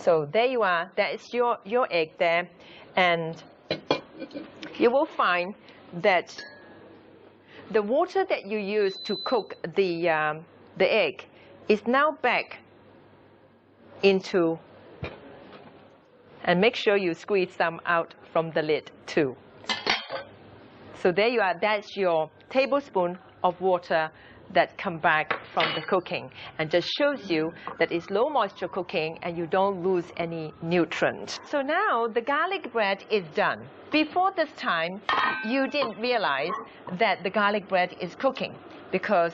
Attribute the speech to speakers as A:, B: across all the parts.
A: So there you are. That is your egg there. And you will find that the water that you use to cook the egg is now back into, and make sure you squeeze some out from the lid too. So there you are. That's your tablespoon of water that come back from the cooking, and just shows you that it's low moisture cooking and you don't lose any nutrient. So now the garlic bread is done. Before this time, you didn't realize that the garlic bread is cooking because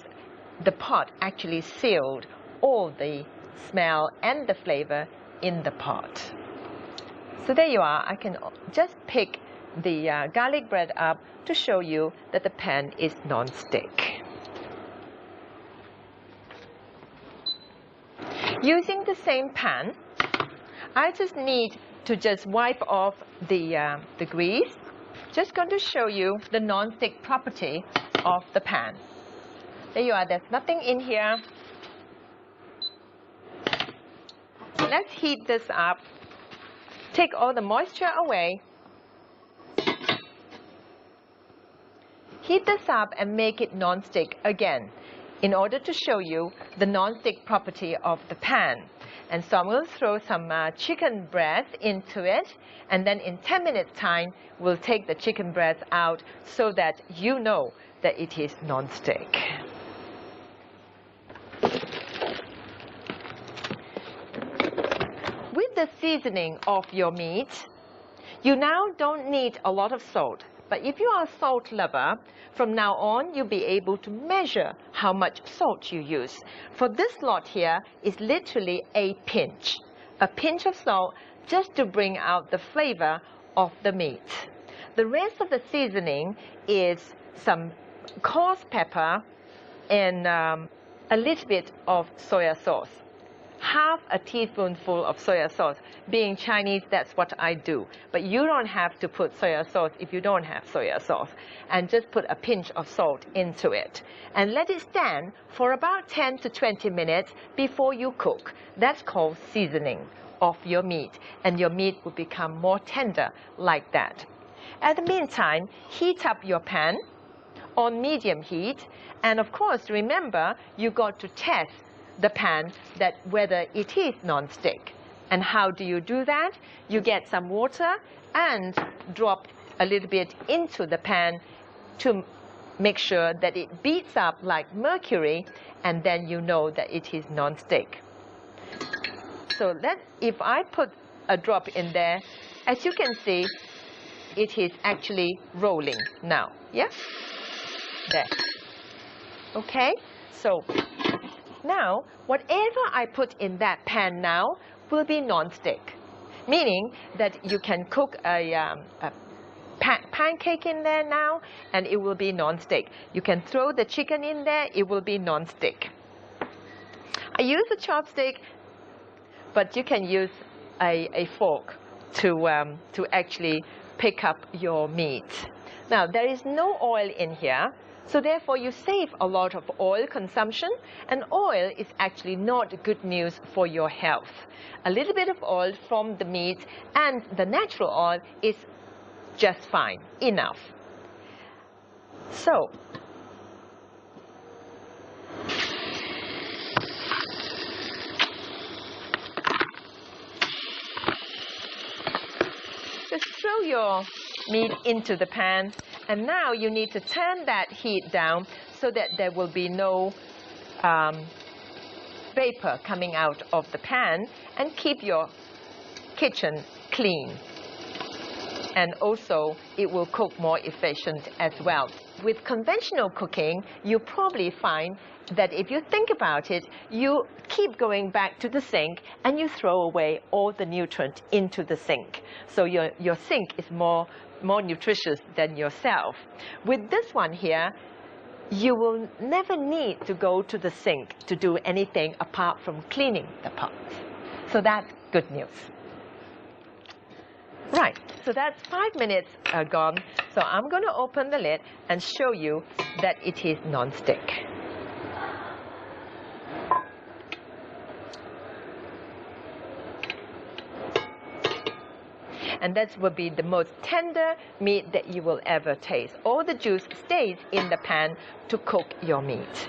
A: the pot actually sealed all the smell and the flavor in the pot. So there you are. I can just pick the garlic bread up to show you that the pan is non-stick. Using the same pan, I just need to just wipe off the grease. Just going to show you the non-stick property of the pan. There you are. There's nothing in here. Let's heat this up. Take all the moisture away. Heat this up and make it non-stick again, in order to show you the non-stick property of the pan. And so I'm going to throw some chicken breast into it, and then in 10 minutes time we'll take the chicken breast out so that you know that it is non-stick. With the seasoning of your meat, you now don't need a lot of salt. But if you are a salt lover, from now on, you'll be able to measure how much salt you use. For this lot here is literally a pinch of salt, just to bring out the flavor of the meat. The rest of the seasoning is some coarse pepper and a little bit of soy sauce. Half a teaspoonful of soy sauce. Being Chinese, that's what I do. But you don't have to put soy sauce if you don't have soy sauce. And just put a pinch of salt into it. And let it stand for about 10 to 20 minutes before you cook. That's called seasoning of your meat. And your meat will become more tender like that. At the meantime, heat up your pan on medium heat. And of course, remember, you got to test the pan that whether it is non-stick. And how do you do that? You get some water and drop a little bit into the pan to make sure that it beats up like mercury, and then you know that it is non-stick. So if I put a drop in there, as you can see, it is actually rolling now. Yeah? There. Okay? So now, whatever I put in that pan now will be non-stick, meaning that you can cook a pancake in there now, and it will be non-stick. You can throw the chicken in there, it will be non-stick. I use a chopstick, but you can use a fork to actually pick up your meat. Now, there is no oil in here. So therefore, you save a lot of oil consumption, and oil is actually not good news for your health. A little bit of oil from the meat and the natural oil is just fine, enough. So, just throw your meat into the pan. And now you need to turn that heat down so that there will be no vapor coming out of the pan, and keep your kitchen clean. And also, it will cook more efficient as well. With conventional cooking, you probably find that if you think about it, you keep going back to the sink and you throw away all the nutrient into the sink. So your sink is more nutritious than yourself. With this one here, you will never need to go to the sink to do anything apart from cleaning the pot. So that's good news. Right, so that's 5 minutes gone. So I'm going to open the lid and show you that it is non-stick. And that will be the most tender meat that you will ever taste. All the juice stays in the pan to cook your meat.